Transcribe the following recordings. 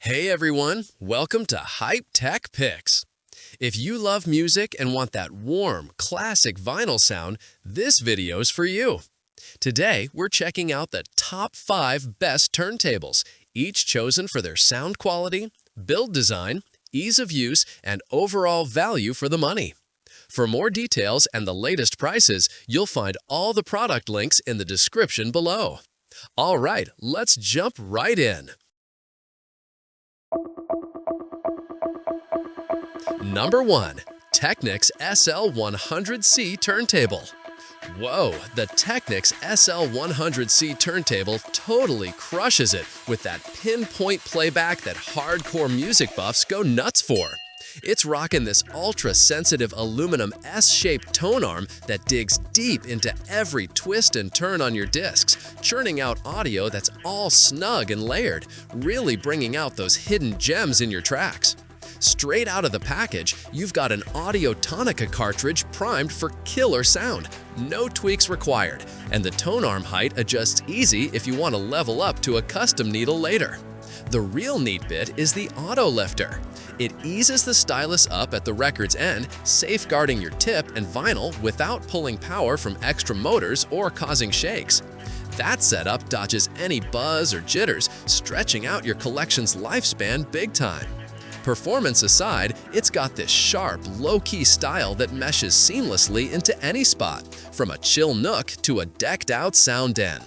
Hey everyone, welcome to Hype Tech Picks. If you love music and want that warm, classic vinyl sound, this video's for you. Today, we're checking out the top 5 best turntables, each chosen for their sound quality, build design, ease of use, and overall value for the money. For more details and the latest prices, you'll find all the product links in the description below. All right, let's jump right in. Number 1. Technics SL100C Turntable. Whoa, the Technics SL100C turntable totally crushes it with that pinpoint playback that hardcore music buffs go nuts for. It's rocking this ultra-sensitive aluminum S-shaped tone arm that digs deep into every twist and turn on your discs, churning out audio that's all snug and layered, really bringing out those hidden gems in your tracks. Straight out of the package, you've got an Audio-Technica cartridge primed for killer sound, no tweaks required, and the tone arm height adjusts easy if you want to level up to a custom needle later. The real neat bit is the auto lifter. It eases the stylus up at the record's end, safeguarding your tip and vinyl without pulling power from extra motors or causing shakes. That setup dodges any buzz or jitters, stretching out your collection's lifespan big time. Performance aside, it's got this sharp, low-key style that meshes seamlessly into any spot, from a chill nook to a decked-out sound den.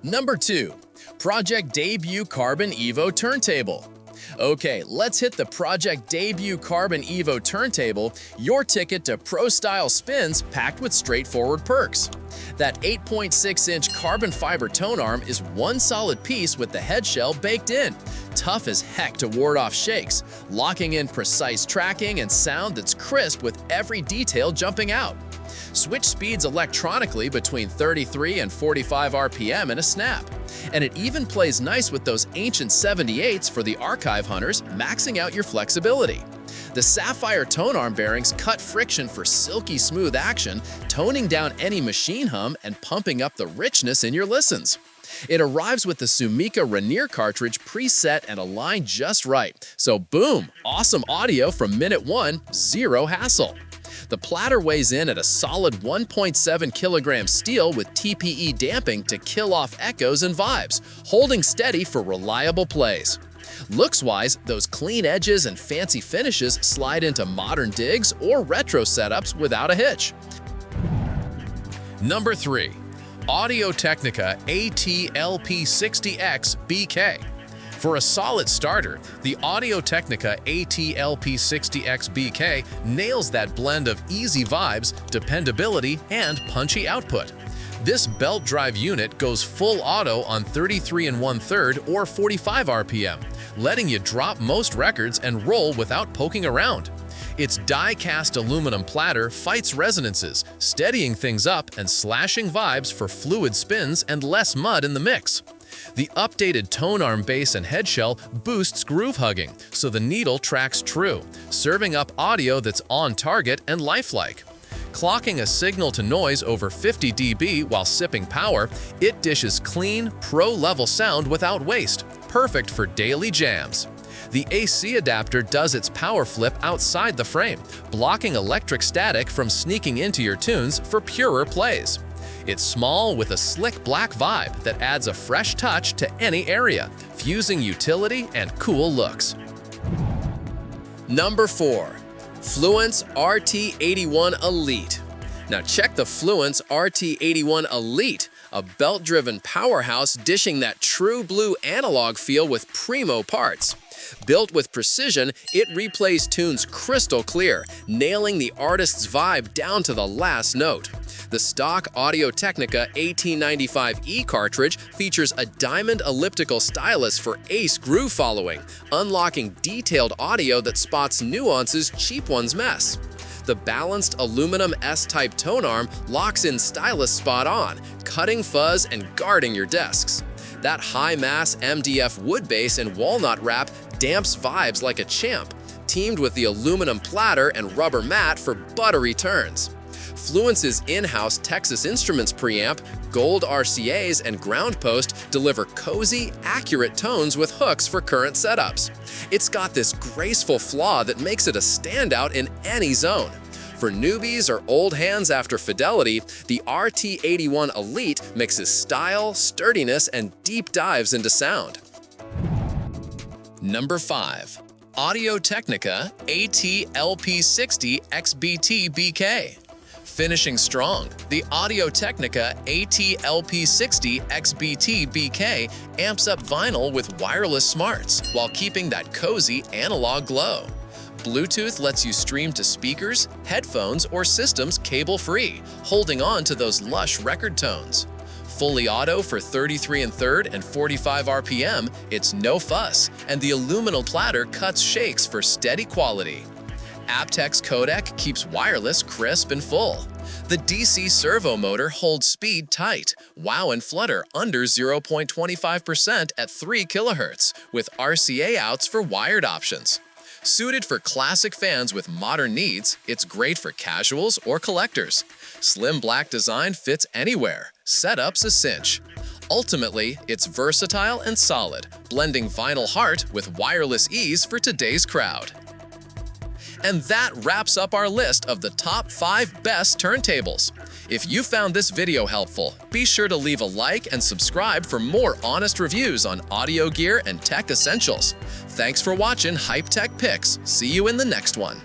Number 2. Pro-Ject Debut Carbon Evo Turntable. Okay, let's hit the Pro-Ject Debut Carbon Evo Turntable, your ticket to pro-style spins packed with straightforward perks. That 8.6-inch carbon fiber tone arm is one solid piece with the head shell baked in, tough as heck to ward off shakes, locking in precise tracking and sound that's crisp with every detail jumping out. Switch speeds electronically between 33 and 45 RPM in a snap. And it even plays nice with those ancient 78s for the archive hunters, maxing out your flexibility. The sapphire tone arm bearings cut friction for silky smooth action, toning down any machine hum and pumping up the richness in your listens. It arrives with the Sumika Rainier cartridge preset and aligned just right, so boom, awesome audio from minute 1, zero hassle. The platter weighs in at a solid 1.7 kilogram steel with TPE damping to kill off echoes and vibes, holding steady for reliable plays. Looks-wise, those clean edges and fancy finishes slide into modern digs or retro setups without a hitch. Number 3. Audio-Technica AT-LP60X-BK. For a solid starter, the Audio-Technica AT-LP60X-BK nails that blend of easy vibes, dependability, and punchy output. This belt drive unit goes full auto on 33 1/3 or 45 RPM, letting you drop most records and roll without poking around. Its die-cast aluminum platter fights resonances, steadying things up and slashing vibes for fluid spins and less mud in the mix. The updated tone arm base and head shell boosts groove hugging, so the needle tracks true, serving up audio that's on target and lifelike. Clocking a signal-to-noise over 50 dB while sipping power, it dishes clean, pro-level sound without waste, perfect for daily jams. The AC adapter does its power flip outside the frame, blocking electric static from sneaking into your tunes for purer plays. It's small with a slick black vibe that adds a fresh touch to any area, fusing utility and cool looks. Number 4. Fluance RT81 Elite. Now check the Fluance RT81 Elite, a belt-driven powerhouse dishing that true blue analog feel with primo parts. Built with precision, it replays tunes crystal clear, nailing the artist's vibe down to the last note. The stock Audio-Technica AT-95E cartridge features a diamond elliptical stylus for ace groove following, unlocking detailed audio that spots nuances cheap ones miss. The balanced aluminum S-type tone arm locks in stylus spot on, cutting fuzz and guarding your desks. That high-mass MDF wood base and walnut wrap damps vibes like a champ, teamed with the aluminum platter and rubber mat for buttery turns. Fluance's in-house Texas Instruments preamp, gold RCAs, and ground post deliver cozy, accurate tones with hooks for current setups. It's got this graceful flaw that makes it a standout in any zone. For newbies or old hands after fidelity, the RT81 Elite mixes style, sturdiness, and deep dives into sound. Number 5. Audio-Technica AT-LP60XBT-BK. Finishing strong, the Audio-Technica AT-LP60XBT-BK amps up vinyl with wireless smarts while keeping that cozy analog glow. Bluetooth lets you stream to speakers, headphones, or systems cable-free, holding on to those lush record tones. Fully auto for 33 1/3 and 45 RPM, it's no fuss, and the aluminum platter cuts shakes for steady quality. Aptex's codec keeps wireless crisp and full. The DC servo motor holds speed tight, wow and flutter under 0.25% at 3 kHz, with RCA outs for wired options. Suited for classic fans with modern needs, it's great for casuals or collectors. Slim black design fits anywhere. Setup's a cinch. Ultimately, it's versatile and solid, blending vinyl heart with wireless ease for today's crowd. And that wraps up our list of the top 5 best turntables. If you found this video helpful, be sure to leave a like and subscribe for more honest reviews on audio gear and tech essentials. Thanks for watching Hype Tech Picks. See you in the next one.